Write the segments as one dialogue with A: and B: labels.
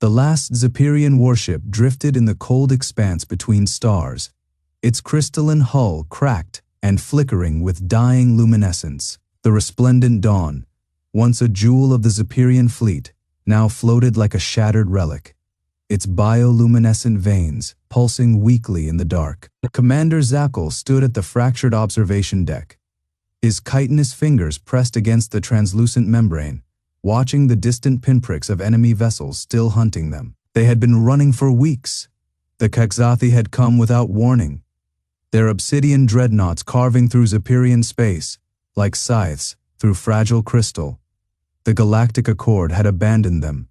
A: The last Zapirian warship drifted in the cold expanse between stars, its crystalline hull cracked and flickering with dying luminescence. The Resplendent Dawn, once a jewel of the Zapirian fleet, now floated like a shattered relic, its bioluminescent veins pulsing weakly in the dark. Commander Zapple stood at the fractured observation deck, his chitinous fingers pressed against the translucent membrane, watching the distant pinpricks of enemy vessels still hunting them. They had been running for weeks. The Krxathi had come without warning, their obsidian dreadnoughts carving through Zapirian space, like scythes through fragile crystal. The Galactic Accord had abandoned them.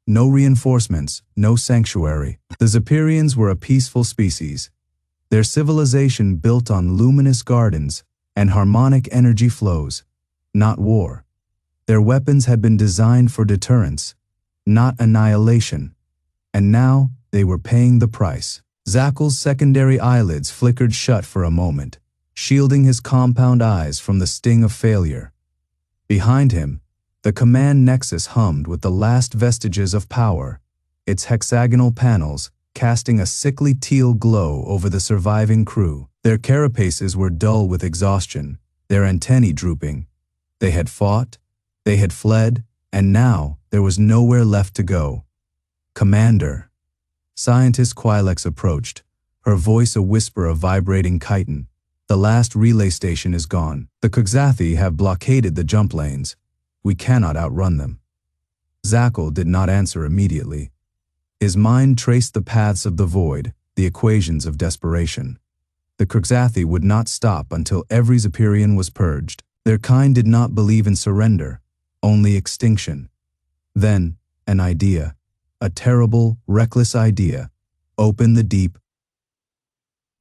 A: No reinforcements, no sanctuary. The Zapirians were a peaceful species, their civilization built on luminous gardens and harmonic energy flows, not war. Their weapons had been designed for deterrence, not annihilation, and now they were paying the price. Zapple's secondary eyelids flickered shut for a moment, shielding his compound eyes from the sting of failure. Behind him, the command nexus hummed with the last vestiges of power, its hexagonal panels casting a sickly teal glow over the surviving crew. Their carapaces were dull with exhaustion, their antennae drooping. They had fought, they had fled, and now there was nowhere left to go. Commander. Scientist Krxathi approached, her voice a whisper of vibrating chitin. The last relay station is gone. The Krxathi have blockaded the jump lanes. We cannot outrun them. Zapple did not answer immediately. His mind traced the paths of the void, the equations of desperation. The Krxathi would not stop until every Zapirian was purged. Their kind did not believe in surrender, only extinction. Then, an idea, a terrible, reckless idea. Open the deep.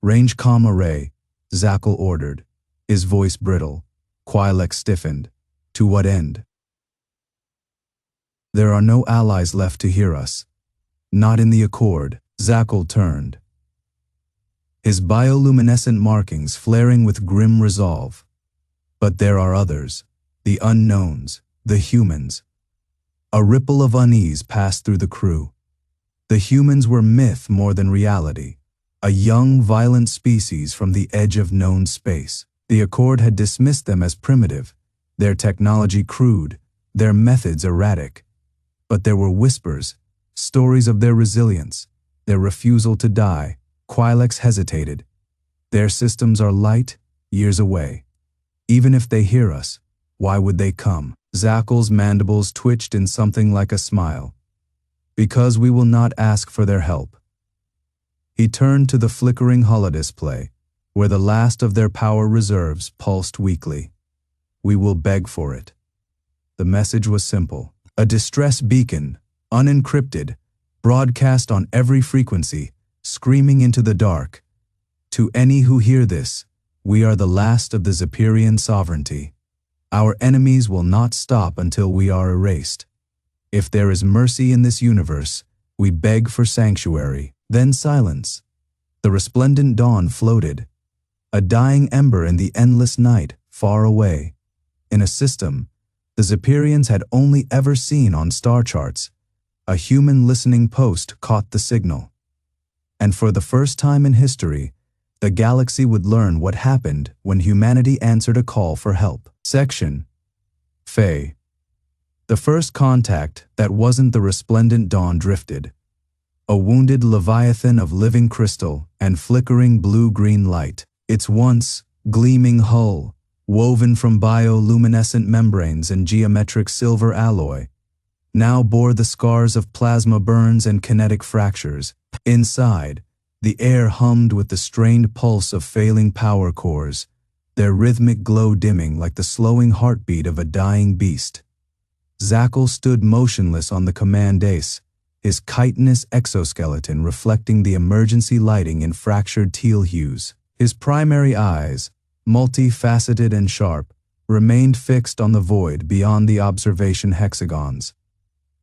A: Range comm array, Zapple ordered, his voice brittle. Krxathi stiffened. To what end? There are no allies left to hear us. Not in the Accord. Zapple turned, his bioluminescent markings flaring with grim resolve. But there are others, the unknowns, the humans. A ripple of unease passed through the crew. The humans were myth more than reality, a young, violent species from the edge of known space. The Accord had dismissed them as primitive, their technology crude, their methods erratic. But there were whispers, stories of their resilience, their refusal to die. Krxathi hesitated. Their systems are light, years away. Even if they hear us, why would they come? Zapple's mandibles twitched in something like a smile. Because we will not ask for their help. He turned to the flickering holodisplay, where the last of their power reserves pulsed weakly. We will beg for it. The message was simple. A distress beacon, unencrypted, broadcast on every frequency, screaming into the dark. To any who hear this, we are the last of the Zapirian sovereignty. Our enemies will not stop until we are erased. If there is mercy in this universe, we beg for sanctuary. Then silence. The Resplendent Dawn floated, a dying ember in the endless night, far away. In a system the Zapirians had only ever seen on star charts, a human listening post caught the signal. And for the first time in history, the galaxy would learn what happened when humanity answered a call for help. Section HFY. The first contact that wasn't the Resplendent Dawn drifted. A wounded leviathan of living crystal and flickering blue-green light. Its once gleaming hull, woven from bioluminescent membranes and geometric silver alloy, now bore the scars of plasma burns and kinetic fractures. Inside, the air hummed with the strained pulse of failing power cores, their rhythmic glow dimming like the slowing heartbeat of a dying beast. Zapple stood motionless on the command dais, his chitinous exoskeleton reflecting the emergency lighting in fractured teal hues. His primary eyes, multifaceted and sharp, remained fixed on the void beyond the observation hexagons.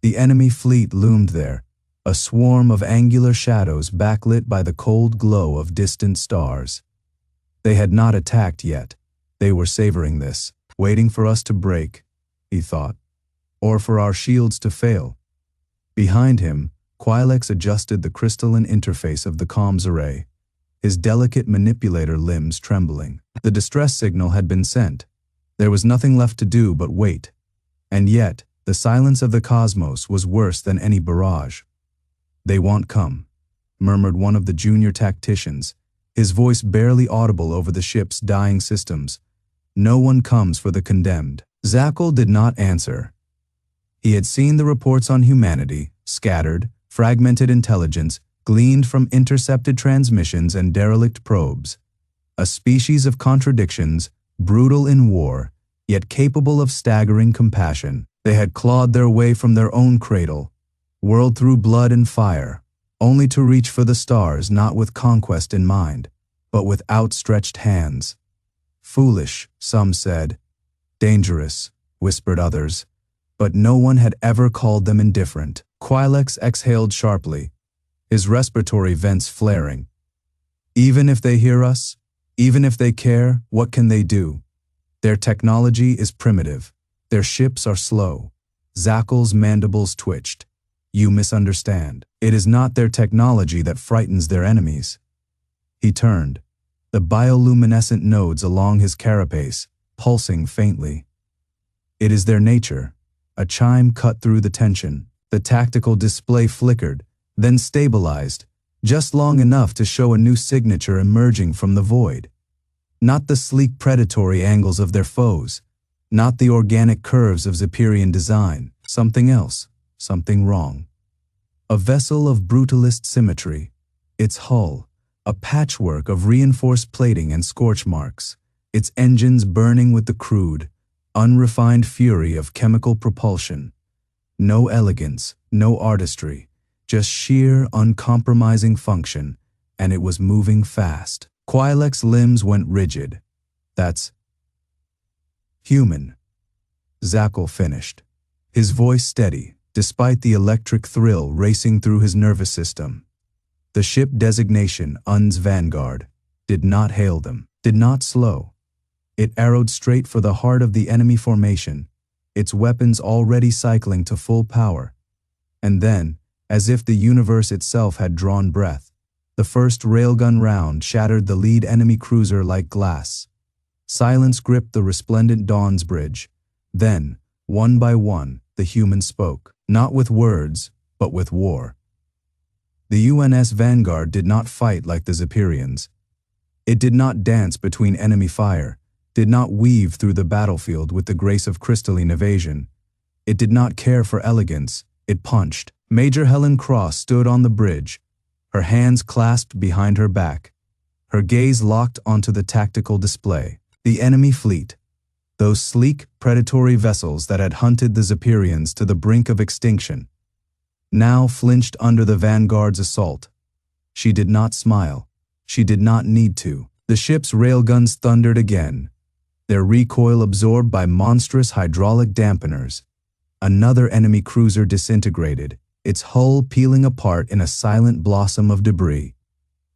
A: The enemy fleet loomed there, a swarm of angular shadows backlit by the cold glow of distant stars. They had not attacked yet. They were savoring this, waiting for us to break, he thought, or for our shields to fail. Behind him, Krxathi adjusted the crystalline interface of the comms array, his delicate manipulator limbs trembling. The distress signal had been sent. There was nothing left to do but wait. And yet, the silence of the cosmos was worse than any barrage. "They won't come," murmured one of the junior tacticians, his voice barely audible over the ship's dying systems. "No one comes for the condemned." Zapirian did not answer. He had seen the reports on humanity, scattered, fragmented intelligence, gleaned from intercepted transmissions and derelict probes. A species of contradictions, brutal in war, yet capable of staggering compassion. They had clawed their way from their own cradle, whirled through blood and fire, only to reach for the stars not with conquest in mind, but with outstretched hands. Foolish, some said. Dangerous, whispered others. But no one had ever called them indifferent. Krxathi exhaled sharply, his respiratory vents flaring. Even if they hear us, even if they care, what can they do? Their technology is primitive. Their ships are slow. Zapirian's mandibles twitched. You misunderstand. It is not their technology that frightens their enemies. He turned, the bioluminescent nodes along his carapace, pulsing faintly. It is their nature. A chime cut through the tension. The tactical display flickered, then stabilized, just long enough to show a new signature emerging from the void. Not the sleek predatory angles of their foes, not the organic curves of Zapirian design, something else, something wrong. A vessel of brutalist symmetry, its hull, a patchwork of reinforced plating and scorch marks, its engines burning with the crude, unrefined fury of chemical propulsion. No elegance, no artistry, just sheer, uncompromising function, and it was moving fast. Krxathi's limbs went rigid. That's human. Zapirian finished, his voice steady, despite the electric thrill racing through his nervous system. The ship designation, UN's Vanguard, did not hail them, did not slow. It arrowed straight for the heart of the enemy formation, its weapons already cycling to full power. And then, as if the universe itself had drawn breath, the first railgun round shattered the lead enemy cruiser like glass. Silence gripped the Resplendent Dawn's bridge. Then, one by one, the humans spoke, not with words, but with war. The UNS Vanguard did not fight like the Zapirians. It did not dance between enemy fire, did not weave through the battlefield with the grace of crystalline evasion. It did not care for elegance, it punched. Major Helen Cross stood on the bridge, her hands clasped behind her back, her gaze locked onto the tactical display. The enemy fleet, those sleek, predatory vessels that had hunted the Zapirians to the brink of extinction, now flinched under the Vanguard's assault. She did not smile. She did not need to. The ship's railguns thundered again, their recoil absorbed by monstrous hydraulic dampeners. Another enemy cruiser disintegrated, its hull peeling apart in a silent blossom of debris.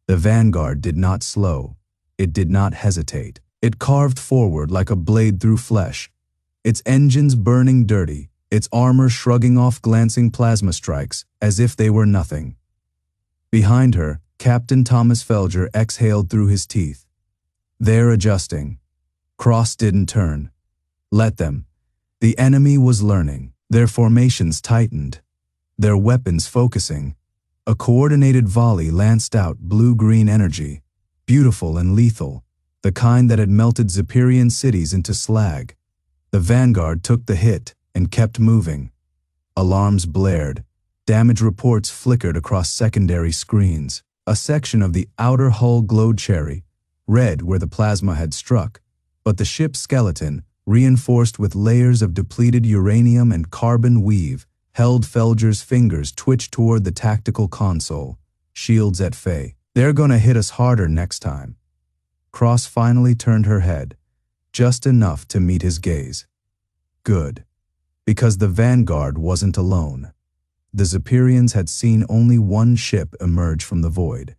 A: The Vanguard did not slow. It did not hesitate. It carved forward like a blade through flesh, its engines burning dirty, its armor shrugging off glancing plasma strikes as if they were nothing. Behind her, Captain Thomas Felger exhaled through his teeth. They're adjusting. Cross didn't turn. Let them. The enemy was learning. Their formations tightened, their weapons focusing. A coordinated volley lanced out blue-green energy, beautiful and lethal, the kind that had melted Zapirian cities into slag. The Vanguard took the hit and kept moving. Alarms blared. Damage reports flickered across secondary screens. A section of the outer hull glowed cherry, red where the plasma had struck, but the ship's skeleton, reinforced with layers of depleted uranium and carbon weave, held Felger's fingers twitched toward the tactical console. Shields at Fay. They're gonna hit us harder next time. Cross finally turned her head, just enough to meet his gaze. Good. Because the Vanguard wasn't alone. The Zapirians had seen only one ship emerge from the void.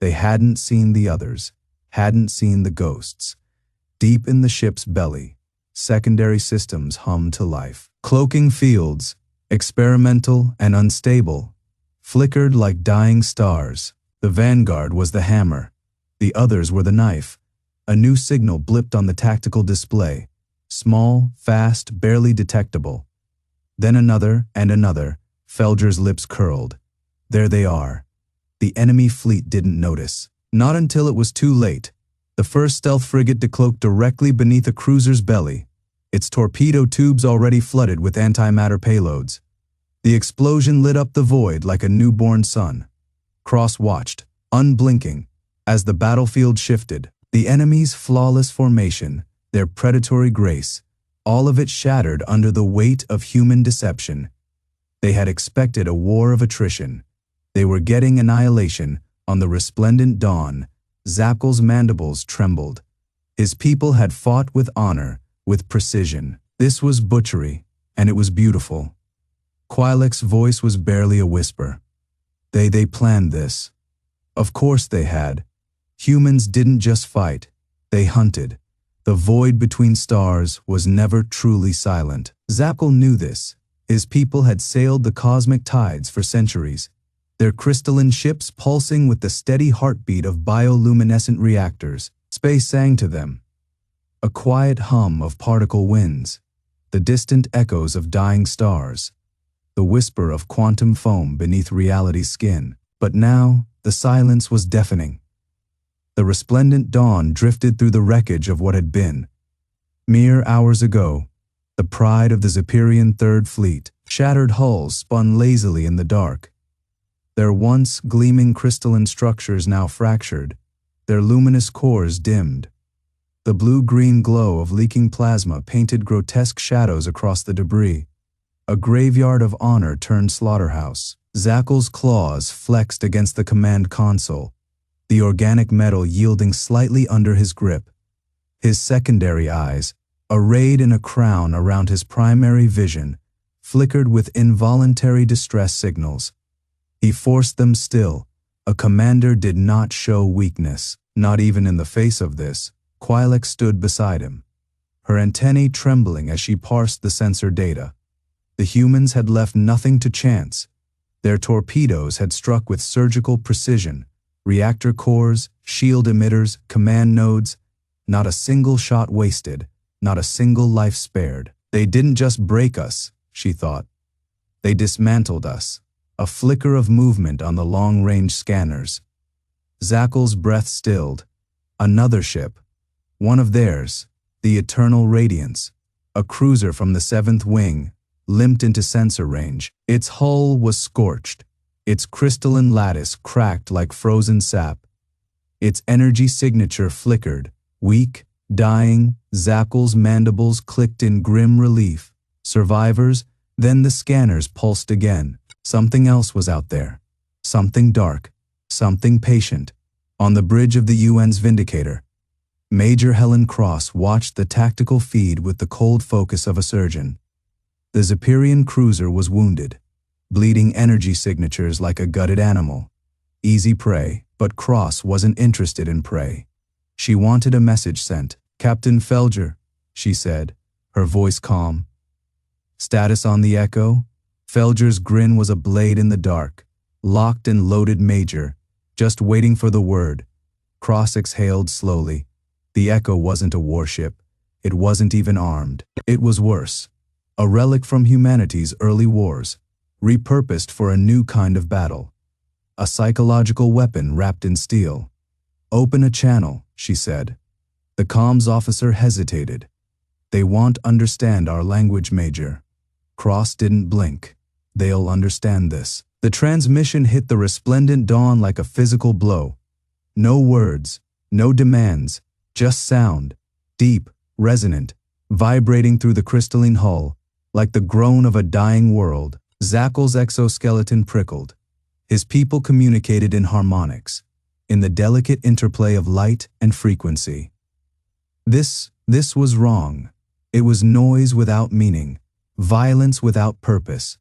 A: They hadn't seen the others, hadn't seen the ghosts. Deep in the ship's belly, secondary systems hummed to life. Cloaking fields, experimental and unstable, flickered like dying stars. The vanguard was the hammer. The others were the knife. A new signal blipped on the tactical display. Small, fast, barely detectable. Then another and another. Felger's lips curled. There they are. The enemy fleet didn't notice. Not until it was too late. The first stealth frigate decloaked directly beneath a cruiser's belly, its torpedo tubes already flooded with antimatter payloads. The explosion lit up the void like a newborn sun. Krxathi watched, unblinking, as the battlefield shifted. The enemy's flawless formation, their predatory grace, all of it shattered under the weight of human deception. They had expected a war of attrition. They were getting annihilation on the Resplendent Dawn. Zapkil's mandibles trembled. His people had fought with honor, with precision. This was butchery, and it was beautiful. Krxathi's voice was barely a whisper. They planned this. Of course they had. Humans didn't just fight, they hunted. The void between stars was never truly silent. Zapkil knew this. His people had sailed the cosmic tides for centuries, their crystalline ships pulsing with the steady heartbeat of bioluminescent reactors. Space sang to them. A quiet hum of particle winds, the distant echoes of dying stars, the whisper of quantum foam beneath reality's skin. But now, the silence was deafening. The Resplendent Dawn drifted through the wreckage of what had been. Mere hours ago, the pride of the Zapirian Third Fleet, shattered hulls spun lazily in the dark. Their once gleaming crystalline structures now fractured, their luminous cores dimmed. The blue-green glow of leaking plasma painted grotesque shadows across the debris. A graveyard of honor turned slaughterhouse. Zapkil's claws flexed against the command console, the organic metal yielding slightly under his grip. His secondary eyes, arrayed in a crown around his primary vision, flickered with involuntary distress signals. He forced them still. A commander did not show weakness, not even in the face of this. Krxathi stood beside him, her antennae trembling as she parsed the sensor data. The humans had left nothing to chance. Their torpedoes had struck with surgical precision. Reactor cores, shield emitters, command nodes. Not a single shot wasted, not a single life spared. They didn't just break us, she thought. They dismantled us. A flicker of movement on the long-range scanners. Zapkil's breath stilled. Another ship. One of theirs, the Eternal Radiance, a cruiser from the 7th Wing, limped into sensor range. Its hull was scorched, its crystalline lattice cracked like frozen sap. Its energy signature flickered, weak, dying. Zapkil's mandibles clicked in grim relief. Survivors, then the scanners pulsed again. Something else was out there. Something dark, something patient. On the bridge of the UN's Vindicator, Major Helen Krxathi watched the tactical feed with the cold focus of a surgeon. The Zapirian cruiser was wounded, bleeding energy signatures like a gutted animal. Easy prey, but Krxathi wasn't interested in prey. She wanted a message sent. Captain Felger, she said, her voice calm. Status on the Echo? Felger's grin was a blade in the dark. Locked and loaded, Major, just waiting for the word. Krxathi exhaled slowly. The Echo wasn't a warship. It wasn't even armed. It was worse. A relic from humanity's early wars, repurposed for a new kind of battle. A psychological weapon wrapped in steel. Open a channel, she said. The comms officer hesitated. They won't understand our language, Major. Krxathi didn't blink. They'll understand this. The transmission hit the Resplendent Dawn like a physical blow. No words, no demands, just sound, deep, resonant, vibrating through the crystalline hull, like the groan of a dying world. Zapkil's exoskeleton prickled. His people communicated in harmonics, in the delicate interplay of light and frequency. This was wrong. It was noise without meaning, violence without purpose.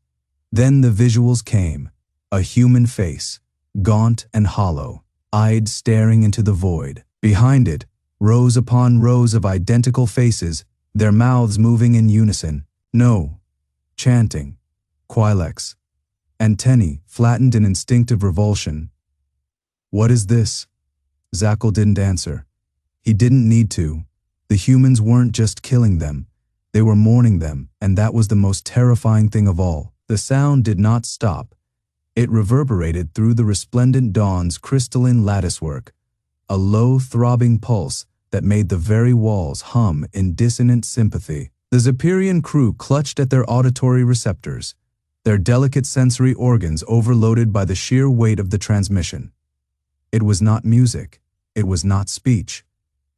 A: Then the visuals came. A human face, gaunt and hollow, eyed staring into the void. Behind it, rows upon rows of identical faces, their mouths moving in unison. No. Chanting. Krxathi. antennae flattened in instinctive revulsion. "What is this?" Zapple didn't answer. He didn't need to. The humans weren't just killing them. They were mourning them, and that was the most terrifying thing of all. The sound did not stop. It reverberated through the Resplendent Dawn's crystalline latticework, a low, throbbing pulse that made the very walls hum in dissonant sympathy. The Zapirian crew clutched at their auditory receptors, their delicate sensory organs overloaded by the sheer weight of the transmission. It was not music. It was not speech.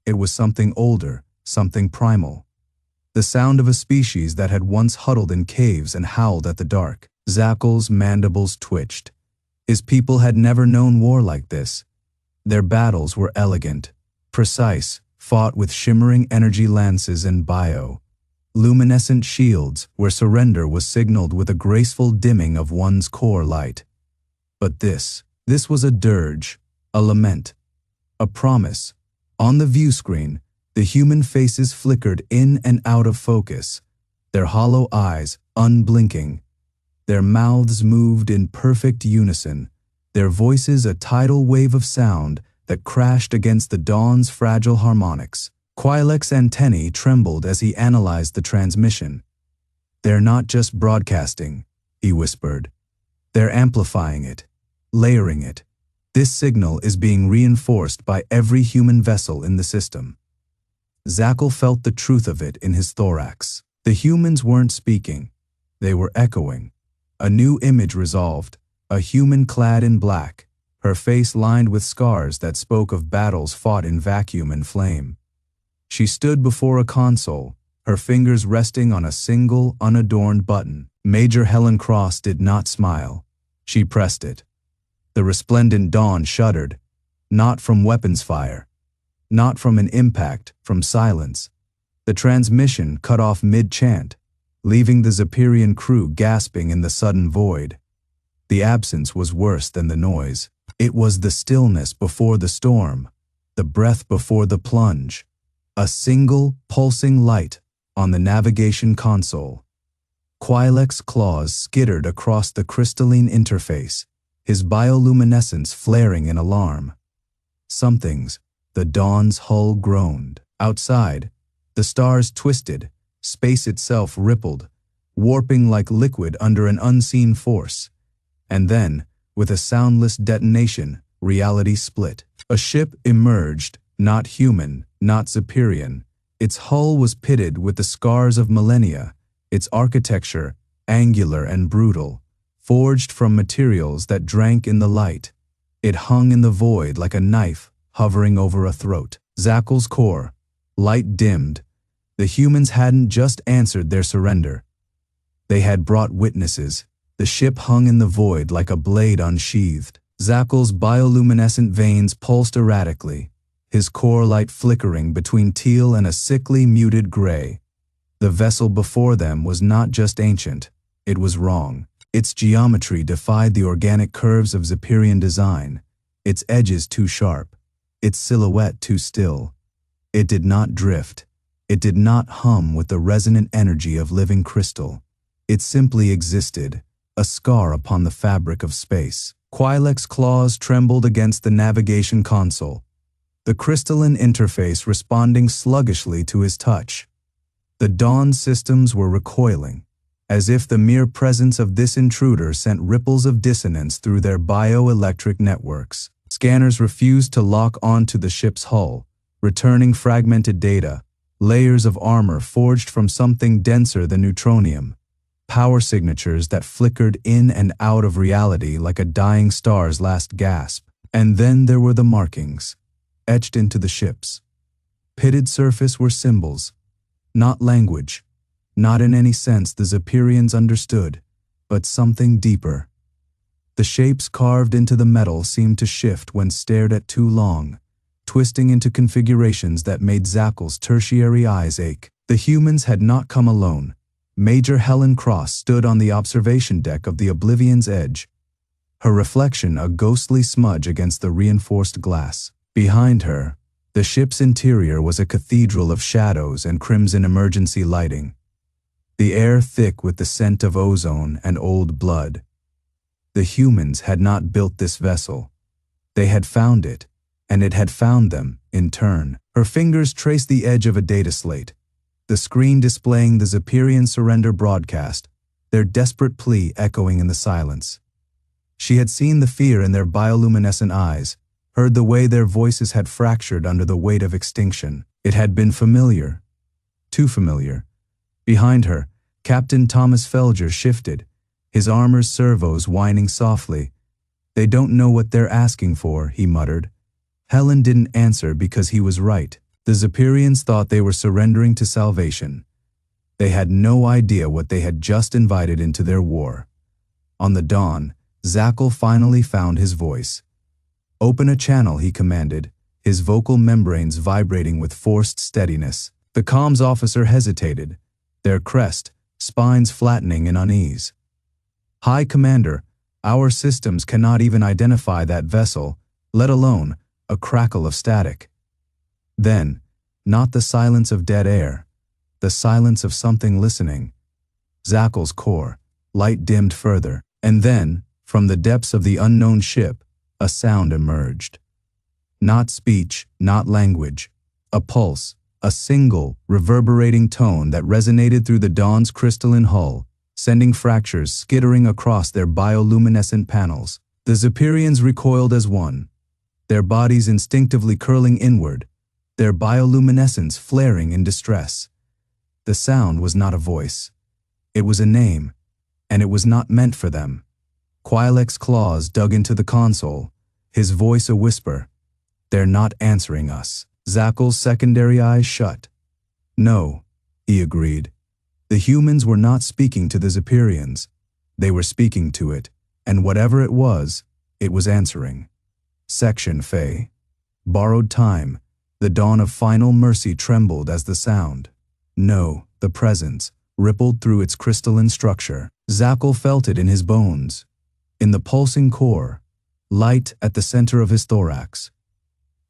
A: It was something older, something primal. The sound of a species that had once huddled in caves and howled at the dark. Zapple's mandibles twitched. His people had never known war like this. Their battles were elegant, precise, fought with shimmering energy lances and luminescent shields where surrender was signaled with a graceful dimming of one's core light. But this was a dirge, a lament, a promise. On the view screen, the human faces flickered in and out of focus, their hollow eyes unblinking. Their mouths moved in perfect unison, their voices a tidal wave of sound that crashed against the dawn's fragile harmonics. Krxathi's antennae trembled as he analyzed the transmission. "They're not just broadcasting," he whispered. "They're amplifying it, layering it. This signal is being reinforced by every human vessel in the system." Zapple felt the truth of it in his thorax. The humans weren't speaking. They were echoing. A new image resolved, a human clad in black, her face lined with scars that spoke of battles fought in vacuum and flame. She stood before a console, her fingers resting on a single, unadorned button. Major Helen Cross did not smile. She pressed it. The Resplendent Dawn shuddered, not from weapons fire, not from an impact, from silence. The transmission cut off mid-chant, leaving the Zapirian crew gasping in the sudden void. The absence was worse than the noise. It was the stillness before the storm, the breath before the plunge. A single, pulsing light on the navigation console. Krxathi's claws skittered across the crystalline interface, his bioluminescence flaring in alarm. Something's, the dawn's hull groaned. Outside, the stars twisted, space itself rippled, warping like liquid under an unseen force. And then, with a soundless detonation, reality split. A ship emerged, not human, not Zapirian. Its hull was pitted with the scars of millennia, its architecture angular and brutal, forged from materials that drank in the light. It hung in the void like a knife hovering over a throat. Zapple's core, light dimmed. The humans hadn't just answered their surrender. They had brought witnesses. The ship hung in the void like a blade unsheathed. Zapple's bioluminescent veins pulsed erratically, his core light flickering between teal and a sickly, muted gray. The vessel before them was not just ancient, it was wrong. Its geometry defied the organic curves of Zapirian design, its edges too sharp, its silhouette too still. It did not drift. It did not hum with the resonant energy of living crystal. It simply existed, a scar upon the fabric of space. Krxathi's claws trembled against the navigation console, the crystalline interface responding sluggishly to his touch. The Dawn systems were recoiling, as if the mere presence of this intruder sent ripples of dissonance through their bioelectric networks. Scanners refused to lock onto the ship's hull, returning fragmented data, layers of armor forged from something denser than neutronium, power signatures that flickered in and out of reality like a dying star's last gasp. And then there were the markings, etched into the ship's pitted surface were symbols, not language, not in any sense the Zapirians understood, but something deeper. The shapes carved into the metal seemed to shift when stared at too long, twisting into configurations that made Zapple's tertiary eyes ache. The humans had not come alone. Major Helen Cross stood on the observation deck of the Oblivion's edge, her reflection a ghostly smudge against the reinforced glass. Behind her, the ship's interior was a cathedral of shadows and crimson emergency lighting, the air thick with the scent of ozone and old blood. The humans had not built this vessel. They had found it, and it had found them, in turn. Her fingers traced the edge of a data slate, the screen displaying the Zapirian surrender broadcast, their desperate plea echoing in the silence. She had seen the fear in their bioluminescent eyes, heard the way their voices had fractured under the weight of extinction. It had been familiar. Too familiar. Behind her, Captain Thomas Felger shifted, his armor's servos whining softly. "They don't know what they're asking for," he muttered. Helen didn't answer because he was right. The Zapirians thought they were surrendering to salvation. They had no idea what they had just invited into their war. On the Dawn, Zackle finally found his voice. "Open a channel," he commanded, his vocal membranes vibrating with forced steadiness. The comms officer hesitated, their crest, spines flattening in unease. "High Commander, our systems cannot even identify that vessel, let alone a crackle of static." Then, not the silence of dead air, the silence of something listening. Zackle's core, light dimmed further, and then, from the depths of the unknown ship, a sound emerged. Not speech, not language, a pulse, a single, reverberating tone that resonated through the Dawn's crystalline hull, sending fractures skittering across their bioluminescent panels. The Zapirians recoiled as one, their bodies instinctively curling inward, their bioluminescence flaring in distress. The sound was not a voice. It was a name, and it was not meant for them. Quilex's claws dug into the console, his voice a whisper. "They're not answering us." Zackle's secondary eyes shut. "No," he agreed. The humans were not speaking to the Zapirians. They were speaking to it, and whatever it was answering. Section Fey. Borrowed time. The dawn of final mercy trembled as the sound. No, the presence, rippled through its crystalline structure. Zackle felt it in his bones, in the pulsing core, light at the center of his thorax.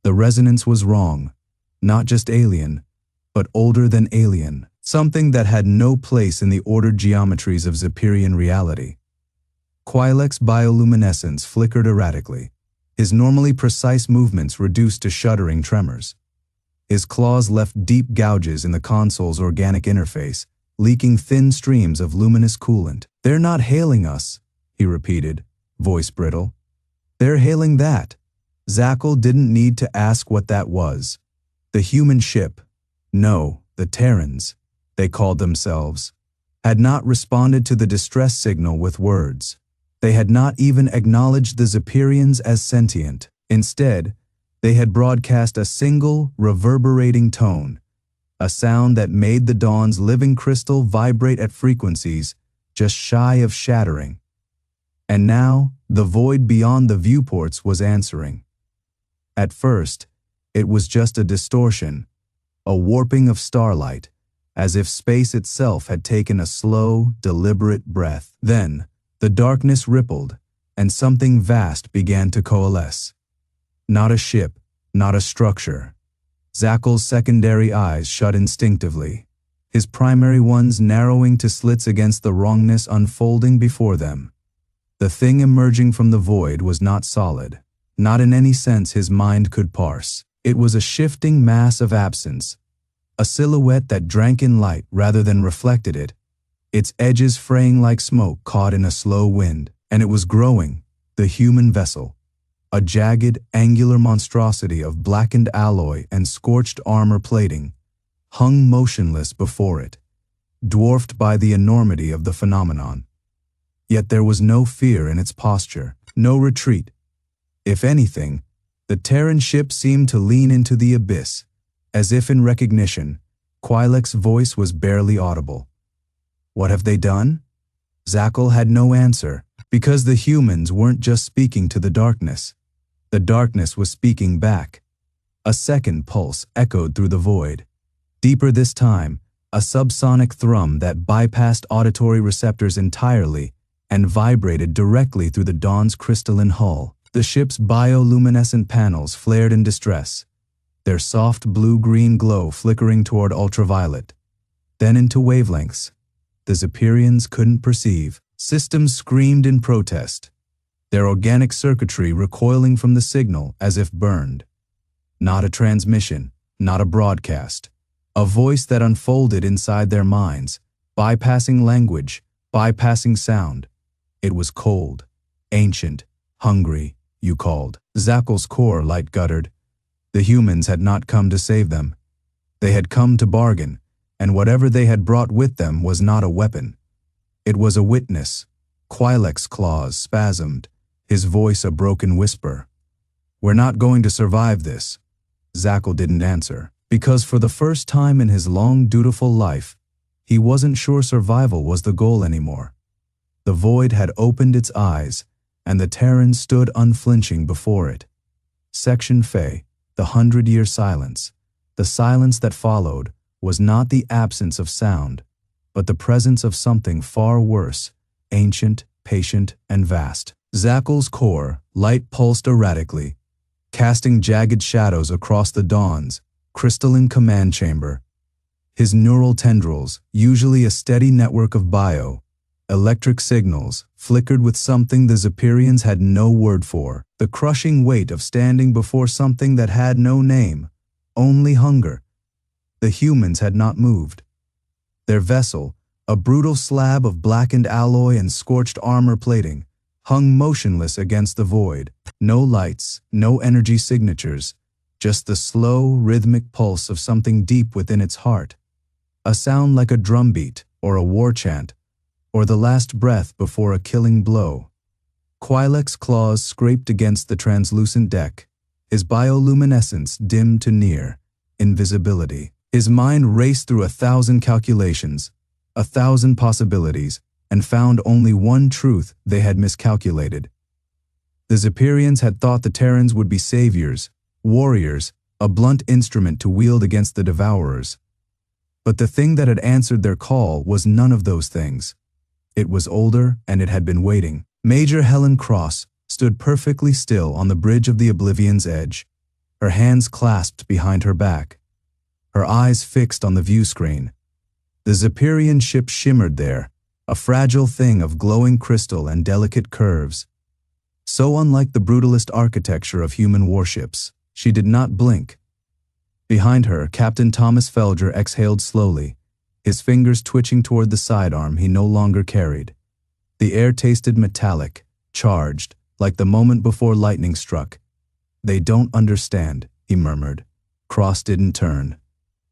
A: The resonance was wrong, not just alien, but older than alien, something that had no place in the ordered geometries of Zapirian reality. Quilex's bioluminescence flickered erratically, his normally precise movements reduced to shuddering tremors. His claws left deep gouges in the console's organic interface, leaking thin streams of luminous coolant. "They're not hailing us," he repeated, voice brittle. "They're hailing that." Zackle didn't need to ask what that was. The human ship, no, the Terrans, they called themselves, had not responded to the distress signal with words. They had not even acknowledged the Zapirians as sentient. Instead, they had broadcast a single, reverberating tone, a sound that made the Dawn's living crystal vibrate at frequencies just shy of shattering. And now, the void beyond the viewports was answering. At first, it was just a distortion, a warping of starlight, as if space itself had taken a slow, deliberate breath. Then, the darkness rippled, and something vast began to coalesce. Not a ship, not a structure. Zackle's secondary eyes shut instinctively, his primary ones narrowing to slits against the wrongness unfolding before them. The thing emerging from the void was not solid, not in any sense his mind could parse. It was a shifting mass of absence, a silhouette that drank in light rather than reflected it, its edges fraying like smoke caught in a slow wind. And it was growing, the human vessel, a jagged, angular monstrosity of blackened alloy and scorched armor plating, hung motionless before it, dwarfed by the enormity of the phenomenon. Yet there was no fear in its posture, no retreat. If anything, the Terran ship seemed to lean into the abyss, as if in recognition. Quilex's voice was barely audible. "What have they done?" Zackle had no answer, because the humans weren't just speaking to the darkness. The darkness was speaking back. A second pulse echoed through the void. Deeper this time, a subsonic thrum that bypassed auditory receptors entirely and vibrated directly through the Dawn's crystalline hull. The ship's bioluminescent panels flared in distress, their soft blue-green glow flickering toward ultraviolet, then into wavelengths the Zapirians couldn't perceive. Systems screamed in protest. their organic circuitry recoiling from the signal as if burned. Not a transmission, not a broadcast. A voice that unfolded inside their minds, bypassing language, bypassing sound. It was cold, ancient, hungry, you called. Zakel's core light guttered. The humans had not come to save them. They had come to bargain, and whatever they had brought with them was not a weapon. It was a witness. Krxathi's claws spasmed, his voice a broken whisper. We're not going to survive this. Zakel didn't answer, because for the first time in his long, dutiful life, he wasn't sure survival was the goal anymore. The void had opened its eyes, and the Terrans stood unflinching before it. Section Fe, the 100-year silence. The silence that followed was not the absence of sound, but the presence of something far worse, ancient, patient, and vast. Zakel's core, light pulsed erratically, casting jagged shadows across the Dawn's crystalline command chamber. His neural tendrils, usually a steady network of electric signals, flickered with something the Zapirians had no word for. The crushing weight of standing before something that had no name, only hunger. The humans had not moved. Their vessel, a brutal slab of blackened alloy and scorched armor plating, hung motionless against the void. No lights, no energy signatures, just the slow, rhythmic pulse of something deep within its heart. A sound like a drumbeat, or a war chant, or the last breath before a killing blow. Krxathi's claws scraped against the translucent deck, his bioluminescence dimmed to near invisibility. His mind raced through 1,000 calculations, 1,000 possibilities, and found only one truth they had miscalculated. The Zapirians had thought the Terrans would be saviors, warriors, a blunt instrument to wield against the Devourers. But the thing that had answered their call was none of those things. It was older, and it had been waiting. Major Helen Cross stood perfectly still on the bridge of the Oblivion's edge, her hands clasped behind her back, her eyes fixed on the view screen. The Zapirian ship shimmered there, a fragile thing of glowing crystal and delicate curves. So unlike the brutalist architecture of human warships, she did not blink. Behind her, Captain Thomas Felger exhaled slowly, his fingers twitching toward the sidearm he no longer carried. The air tasted metallic, charged, like the moment before lightning struck. They don't understand, he murmured. Cross didn't turn.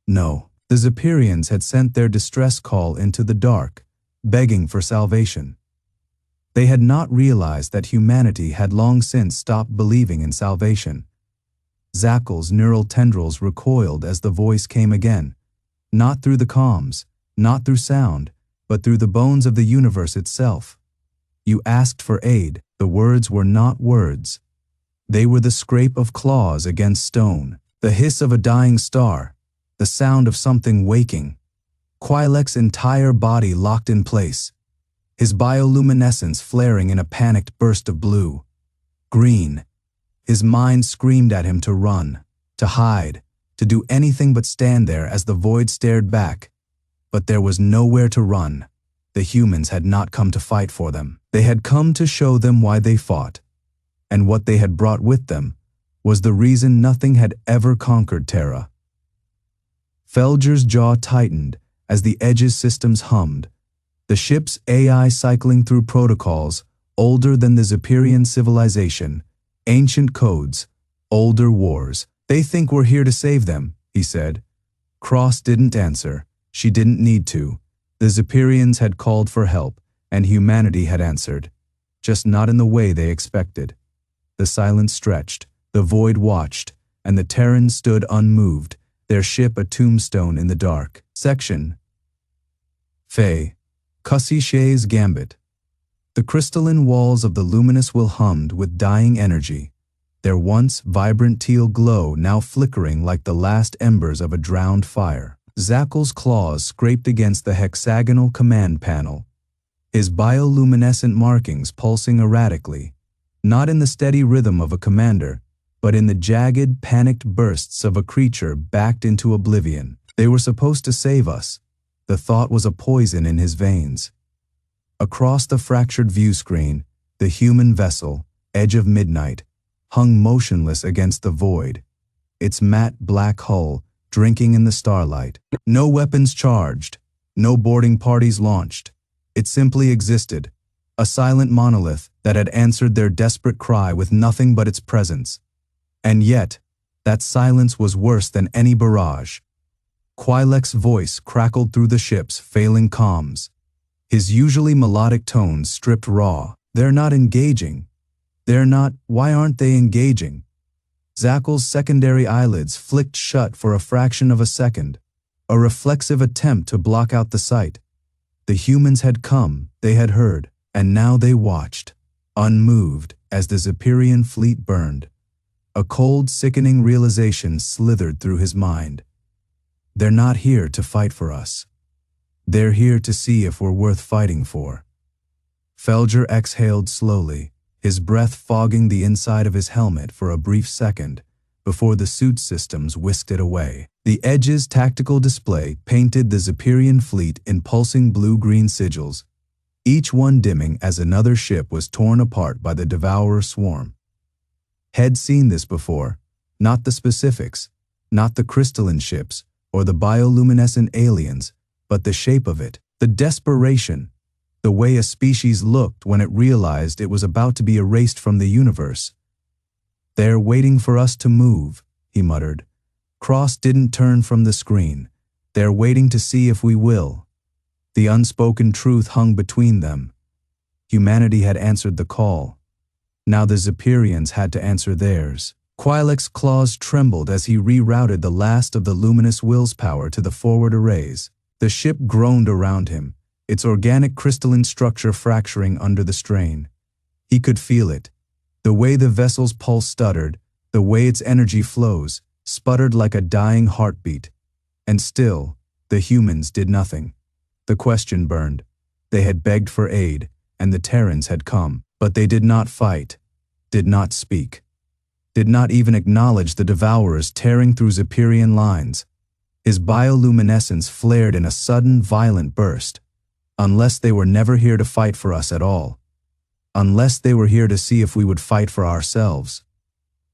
A: No, the Zapirians had sent their distress call into the dark, begging for salvation. They had not realized that humanity had long since stopped believing in salvation. Zakel's neural tendrils recoiled as the voice came again, not through the comms, not through sound, but through the bones of the universe itself. You asked for aid. The words were not words. They were the scrape of claws against stone, the hiss of a dying star, the sound of something waking. Krxathi's entire body locked in place, his bioluminescence flaring in a panicked burst of blue. Green. His mind screamed at him to run, to hide, to do anything but stand there as the void stared back. But there was nowhere to run. The humans had not come to fight for them. They had come to show them why they fought. And what they had brought with them was the reason nothing had ever conquered Terra. Felger's jaw tightened as the Edge's systems hummed, the ship's AI cycling through protocols older than the Zapirian civilization, ancient codes, older wars. They think we're here to save them, he said. Cross didn't answer. She didn't need to. The Zapirians had called for help, and humanity had answered, just not in the way they expected. The silence stretched, the void watched, and the Terrans stood unmoved, their ship a tombstone in the dark. Section Fe, Krxathi's Gambit. The crystalline walls of the luminous will hummed with dying energy, their once vibrant teal glow now flickering like the last embers of a drowned fire. Zakel's claws scraped against the hexagonal command panel, his bioluminescent markings pulsing erratically, not in the steady rhythm of a commander, but in the jagged, panicked bursts of a creature backed into oblivion. They were supposed to save us. The thought was a poison in his veins. Across the fractured view screen, The human vessel, Edge of Midnight, hung motionless against the void, its matte black hull drinking in the starlight. No weapons charged, no boarding parties launched. It simply existed, a silent monolith that had answered their desperate cry with nothing but its presence. And yet, that silence was worse than any barrage. Krxathi's voice crackled through the ship's failing comms, his usually melodic tones stripped raw. They're not engaging. Why aren't they engaging? Zapir's secondary eyelids flicked shut for a fraction of a second, a reflexive attempt to block out the sight. The humans had come, they had heard, and now they watched, unmoved, as the Zapirian fleet burned. A cold, sickening realization slithered through his mind. They're not here to fight for us. They're here to see if we're worth fighting for. Felger exhaled slowly, his breath fogging the inside of his helmet for a brief second before the suit systems whisked it away. The Edge's tactical display painted the Zapirian fleet in pulsing blue-green sigils, each one dimming as another ship was torn apart by the Devourer swarm. Had seen this before, not the specifics, not the crystalline ships or the bioluminescent aliens, but the shape of it, the desperation, the way a species looked when it realized it was about to be erased from the universe. "They're waiting for us to move," he muttered. Krxathi didn't turn from the screen. "They're waiting to see if we will." The unspoken truth hung between them. Humanity had answered the call. Now the Zapirians had to answer theirs. Krxathi's claws trembled as he rerouted the last of the luminous will's power to the forward arrays. The ship groaned around him, its organic crystalline structure fracturing under the strain. He could feel it. The way the vessel's pulse stuttered, the way its energy flows, sputtered like a dying heartbeat. And still, the humans did nothing. The question burned. They had begged for aid, and the Terrans had come, but they did not fight, did not speak, did not even acknowledge the Devourers tearing through Zapirian lines. His bioluminescence flared in a sudden, violent burst. Unless they were never here to fight for us at all. Unless they were here to see if we would fight for ourselves.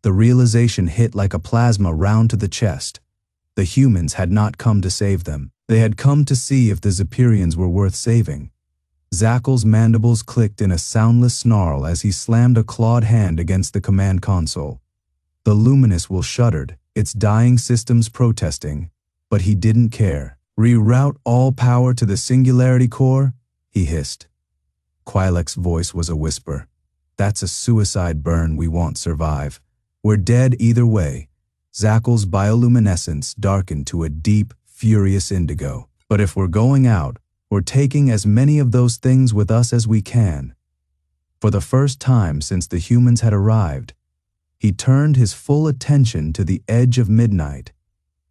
A: The realization hit like a plasma round to the chest. The humans had not come to save them. They had come to see if the Zapirians were worth saving. Zapir's mandibles clicked in a soundless snarl as he slammed a clawed hand against the command console. The luminous will shuddered, its dying systems protesting, but he didn't care. "Reroute all power to the Singularity Core?" he hissed. Krxathi's voice was a whisper. "That's a suicide burn we won't survive. We're dead either way." Zapir's bioluminescence darkened to a deep, furious indigo. "But if we're going out, we're taking as many of those things with us as we can." For the first time since the humans had arrived, he turned his full attention to the Edge of Midnight,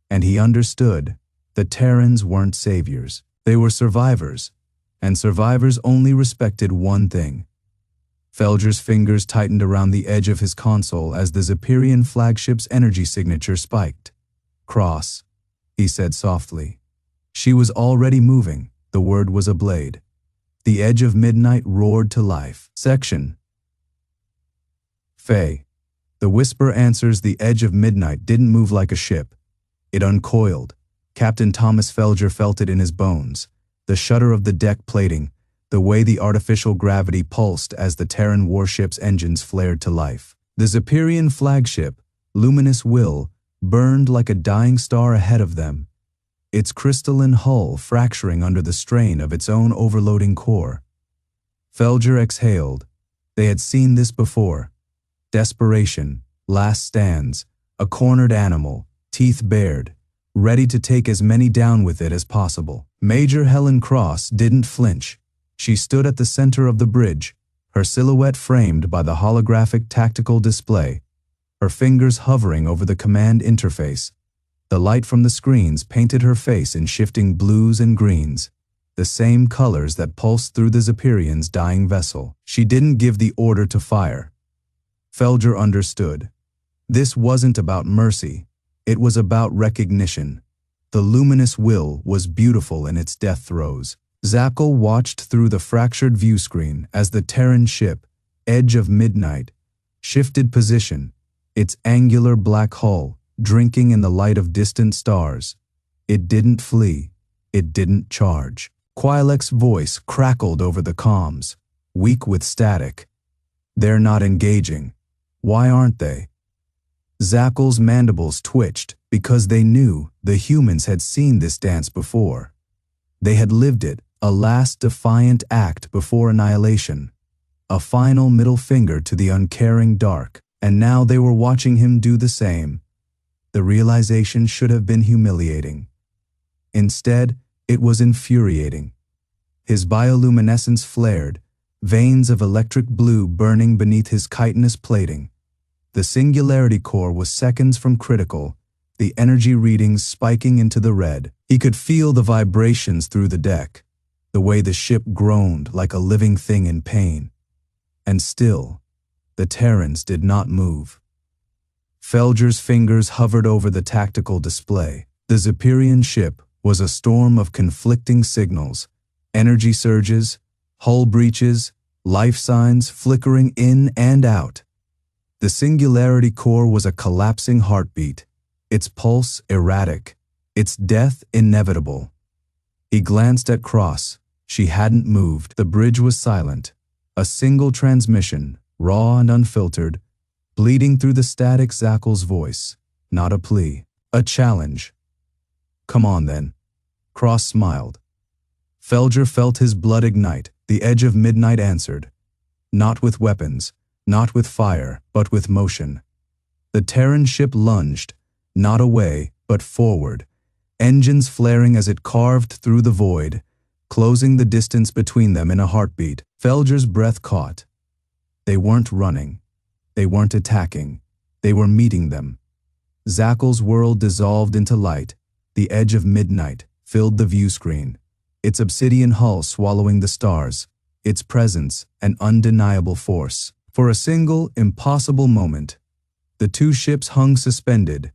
A: and he understood. The Terrans weren't saviors. They were survivors, and survivors only respected one thing. Felger's fingers tightened around the edge of his console as the Zapirian flagship's energy signature spiked. "Cross," he said softly. She was already moving. The word was a blade. The Edge of Midnight roared to life. Section. Faye. The whisper answers. The Edge of Midnight didn't move like a ship. It uncoiled. Captain Thomas Felger felt it in his bones. The shudder of the deck plating, the way the artificial gravity pulsed as the Terran warship's engines flared to life. The Zapirian flagship, Luminous Will, burned like a dying star ahead of them, its crystalline hull fracturing under the strain of its own overloading core. Felger exhaled. They had seen this before. Desperation, last stands, a cornered animal, teeth bared, ready to take as many down with it as possible. Major Helen Krxathi didn't flinch. She stood at the center of the bridge, her silhouette framed by the holographic tactical display, her fingers hovering over the command interface. The light from the screens painted her face in shifting blues and greens, the same colors that pulsed through the Zapirian's dying vessel. She didn't give the order to fire. Felger understood. This wasn't about mercy. It was about recognition. The Luminous Will was beautiful in its death throes. Zapir watched through the fractured viewscreen as the Terran ship, edge of midnight, shifted position, its angular black hull drinking in the light of distant stars. It didn't flee. It didn't charge. Quilek's voice crackled over the comms, weak with static. They're not engaging. Why aren't they? Zackel's mandibles twitched because they knew the humans had seen this dance before. They had lived it, a last defiant act before annihilation, a final middle finger to the uncaring dark, and now they were watching him do the same. The realization should have been humiliating. Instead, it was infuriating. His bioluminescence flared, veins of electric blue burning beneath his chitinous plating. The singularity core was seconds from critical, the energy readings spiking into the red. He could feel the vibrations through the deck, the way the ship groaned like a living thing in pain. And still, the Terrans did not move. Felger's fingers hovered over the tactical display. The Zapirian ship was a storm of conflicting signals, energy surges, hull breaches, life signs flickering in and out. The singularity core was a collapsing heartbeat, its pulse erratic, its death inevitable. He glanced at Krxathi. She hadn't moved. The bridge was silent. A single transmission, raw and unfiltered, bleeding through the static. Zackel's voice, not a plea, a challenge. Come on then. Krxathi smiled. Felger felt his blood ignite. The edge of midnight answered. Not with weapons, not with fire, but with motion. The Terran ship lunged, not away, but forward, engines flaring as it carved through the void, closing the distance between them in a heartbeat. Felger's breath caught. They weren't running. They weren't attacking. They were meeting them. Zackel's world dissolved into light. The edge of midnight filled the view screen, its obsidian hull swallowing the stars, its presence an undeniable force. For a single, impossible moment, the two ships hung suspended,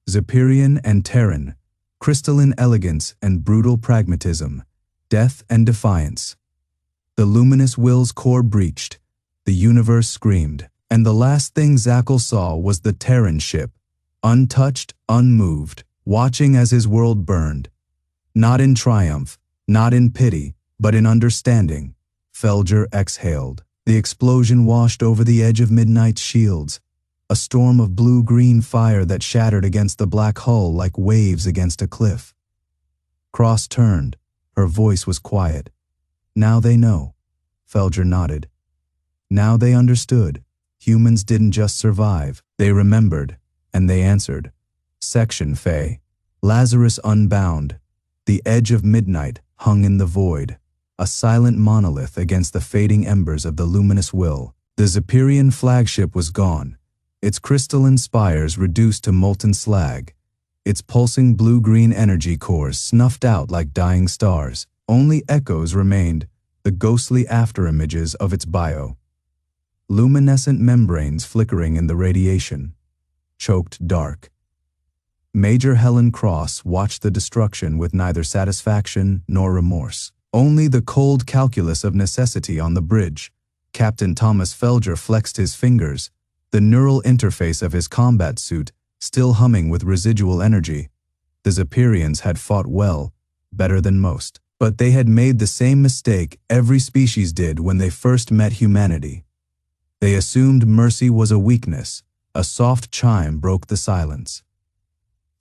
A: Zapirian and Terran, crystalline elegance and brutal pragmatism, death and defiance. The luminous will's core breached, the universe screamed, and the last thing Zackel saw was the Terran ship, untouched, unmoved, watching as his world burned. Not in triumph, not in pity, but in understanding. Felger exhaled. The explosion washed over the edge of midnight's shields, a storm of blue-green fire that shattered against the black hull like waves against a cliff. Krxathi turned. Her voice was quiet. Now they know. Felger nodded. Now they understood. Humans didn't just survive. They remembered, and they answered. Section Fae. Lazarus unbound. The edge of midnight hung in the void, a silent monolith against the fading embers of the luminous will. The Zapirian flagship was gone, its crystalline spires reduced to molten slag, its pulsing blue-green energy cores snuffed out like dying stars. Only echoes remained, the ghostly afterimages of its bio. Luminescent membranes flickering in the radiation, choked dark. Major Helen Krxathi watched the destruction with neither satisfaction nor remorse. Only the cold calculus of necessity on the bridge. Captain Thomas Felger flexed his fingers, the neural interface of his combat suit still humming with residual energy. The Zapirians had fought well, better than most. But they had made the same mistake every species did when they first met humanity. They assumed mercy was a weakness. A soft chime broke the silence.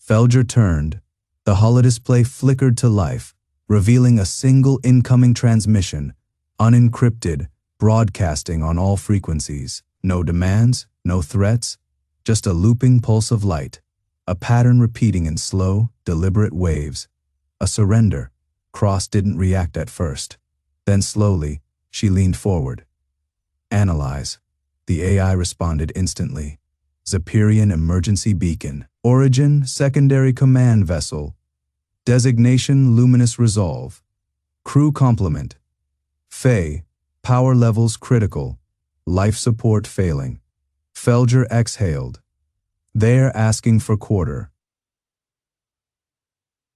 A: Felger turned. The holodisplay flickered to life, revealing a single incoming transmission, unencrypted, broadcasting on all frequencies. No demands, no threats, just a looping pulse of light, a pattern repeating in slow, deliberate waves. A surrender. Krxathi didn't react at first. Then slowly, she leaned forward. Analyze. The AI responded instantly. Zapirian emergency beacon. Origin, secondary command vessel. Designation, luminous resolve. Crew complement. Fae, power levels critical. Life support failing. Felger exhaled. They're asking for quarter.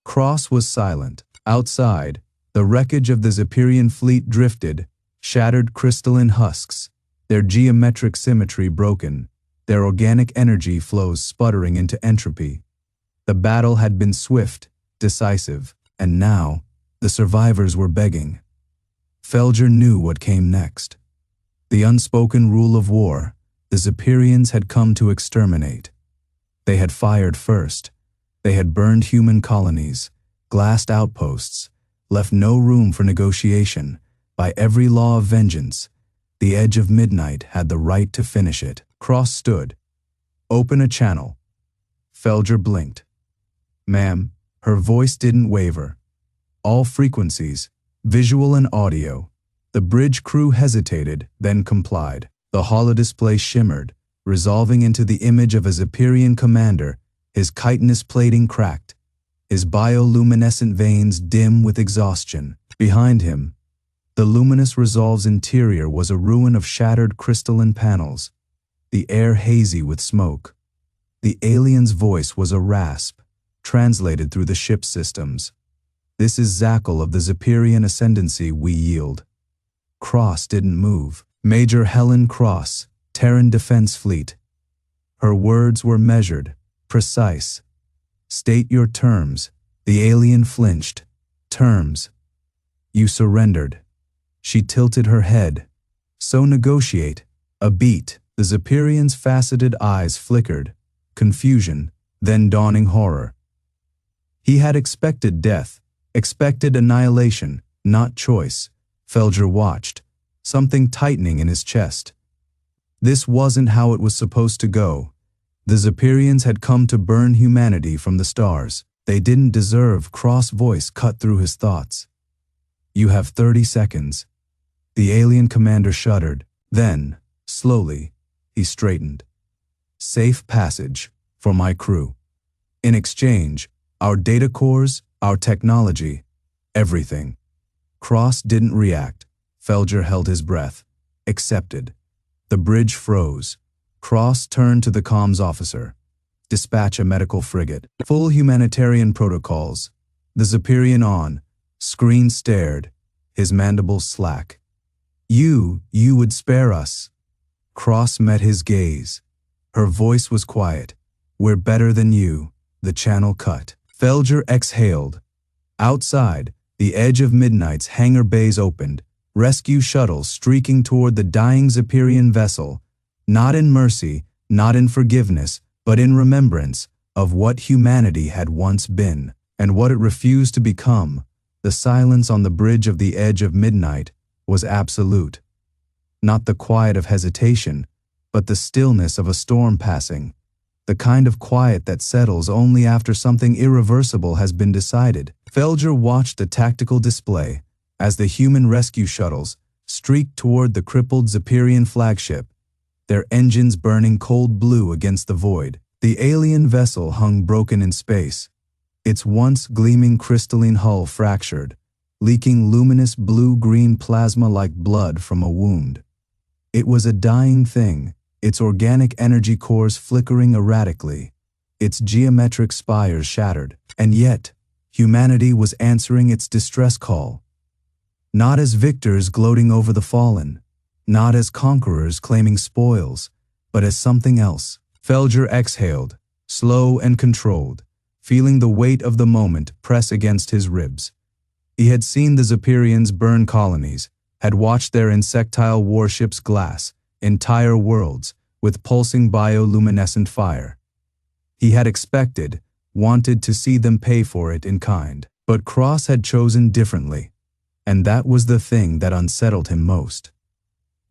A: Krxathi was silent. Outside, the wreckage of the Zapirian fleet drifted, shattered crystalline husks, their geometric symmetry broken, their organic energy flows sputtering into entropy. The battle had been swift, decisive, and now the survivors were begging. Felger knew what came next. The unspoken rule of war, the Zapirians had come to exterminate. They had fired first. They had burned human colonies, glassed outposts, left no room for negotiation. By every law of vengeance, the edge of midnight had the right to finish it. Krxathi stood. Open a channel. Felger blinked. Ma'am, her voice didn't waver. All frequencies, visual and audio. The bridge crew hesitated, then complied. The holodisplay shimmered, resolving into the image of a Zapirian commander, his chitinous plating cracked, his bioluminescent veins dim with exhaustion. Behind him, the luminous Resolve's interior was a ruin of shattered crystalline panels, the air hazy with smoke. The alien's voice was a rasp, translated through the ship's systems. This is Zackle of the Zapirian ascendancy we yield. Krxathi didn't move. Major Helen Krxathi, Terran Defense Fleet. Her words were measured, precise. State your terms. The alien flinched. Terms. You surrendered. She tilted her head. So negotiate. A beat. The Zapirian's faceted eyes flickered. Confusion, then dawning horror. He had expected death, expected annihilation, not choice. Felger watched, something tightening in his chest. This wasn't how it was supposed to go. The Zapirians had come to burn humanity from the stars. They didn't deserve. Krxathi's voice cut through his thoughts. You have 30 seconds. The alien commander shuddered. Then, slowly, he straightened. Safe passage for my crew. In exchange, our data cores, our technology, everything. Krxathi didn't react. Felger held his breath. Accepted. The bridge froze. Krxathi turned to the comms officer. Dispatch a medical frigate. Full humanitarian protocols. The Zapirian on. Screen stared. His mandibles slack. You would spare us. Krxathi met his gaze. Her voice was quiet. We're better than you. The channel cut. Felger exhaled. Outside, the edge of midnight's hangar bays opened. Rescue shuttles streaking toward the dying Zapirian vessel. Not in mercy, not in forgiveness, but in remembrance of what humanity had once been, and what it refused to become. The silence on the bridge of the edge of midnight was absolute. Not the quiet of hesitation, but the stillness of a storm passing. The kind of quiet that settles only after something irreversible has been decided. Felger watched the tactical display as the human rescue shuttles streaked toward the crippled Zapirian flagship, their engines burning cold blue against the void. The alien vessel hung broken in space, its once gleaming crystalline hull fractured, leaking luminous blue-green plasma like blood from a wound. It was a dying thing, its organic energy cores flickering erratically, its geometric spires shattered. And yet, humanity was answering its distress call. Not as victors gloating over the fallen, not as conquerors claiming spoils, but as something else. Felger exhaled, slow and controlled, feeling the weight of the moment press against his ribs. He had seen the Zapirians burn colonies, had watched their insectile warships glass entire worlds with pulsing bioluminescent fire. He had expected, wanted to see them pay for it in kind. But Krxathi had chosen differently, and that was the thing that unsettled him most.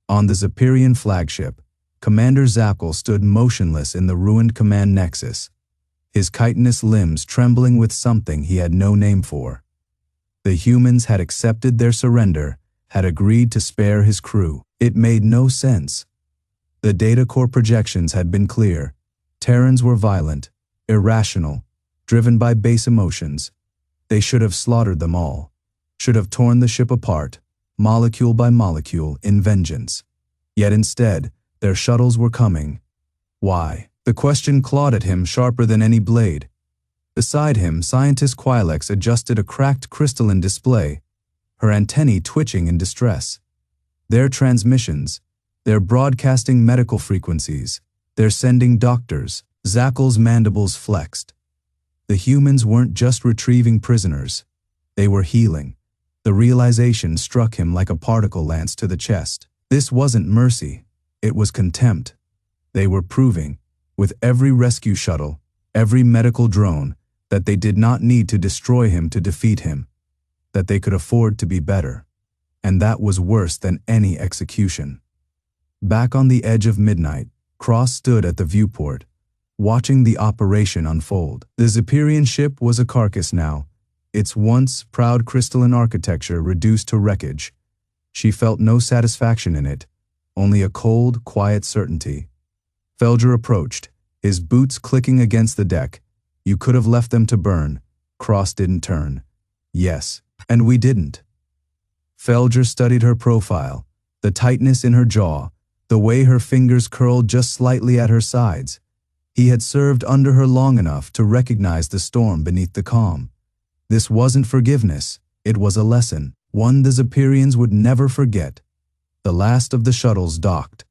A: On the Zapirian flagship, Commander Zackle stood motionless in the ruined command nexus, his chitinous limbs trembling with something he had no name for. The humans had accepted their surrender, had agreed to spare his crew. It made no sense. The data core projections had been clear. Terrans were violent, irrational, driven by base emotions. They should have slaughtered them all, should have torn the ship apart, molecule by molecule, in vengeance. Yet instead, their shuttles were coming. Why? The question clawed at him sharper than any blade. Beside him, scientist Quilex adjusted a cracked crystalline display, her antennae twitching in distress. Their transmissions, They're broadcasting medical frequencies. They're sending doctors. Zackel's mandibles flexed. The humans weren't just retrieving prisoners. They were healing. The realization struck him like a particle lance to the chest. This wasn't mercy. It was contempt. They were proving, with every rescue shuttle, every medical drone, that they did not need to destroy him to defeat him, that they could afford to be better. And that was worse than any execution. Back on the edge of midnight, Krxathi stood at the viewport, watching the operation unfold. The Zapirian ship was a carcass now, its once proud crystalline architecture reduced to wreckage. She felt no satisfaction in it, only a cold, quiet certainty. Felger approached, his boots clicking against the deck. You could have left them to burn. Krxathi didn't turn. Yes, and we didn't. Felger studied her profile, the tightness in her jaw, the way her fingers curled just slightly at her sides. He had served under her long enough to recognize the storm beneath the calm. This wasn't forgiveness, it was a lesson, one the Zapirians would never forget. The last of the shuttles docked,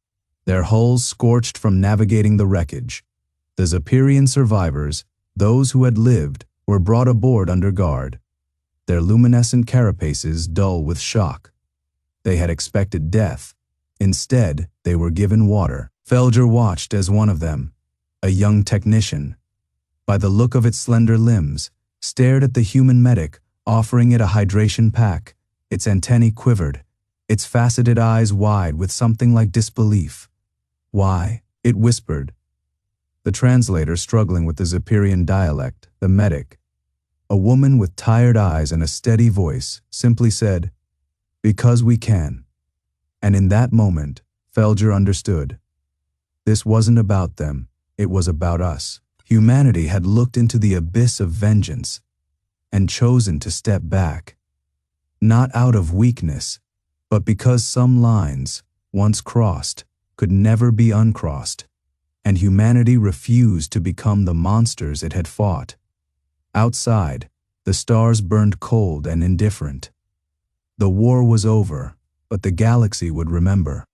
A: their hulls scorched from navigating the wreckage. The Zapirian survivors, those who had lived, were brought aboard under guard, their luminescent carapaces dull with shock. They had expected death. Instead, they were given water. Felger watched as one of them, a young technician, by the look of its slender limbs, stared at the human medic, offering it a hydration pack. Its antennae quivered, its faceted eyes wide with something like disbelief. Why? It whispered. The translator struggling with the Zapirian dialect, the medic, a woman with tired eyes and a steady voice, simply said, "Because we can." And in that moment, Felger understood. This wasn't about them, it was about us. Humanity had looked into the abyss of vengeance and chosen to step back. Not out of weakness, but because some lines, once crossed, could never be uncrossed, and humanity refused to become the monsters it had fought. Outside, the stars burned cold and indifferent. The war was over, but the galaxy would remember.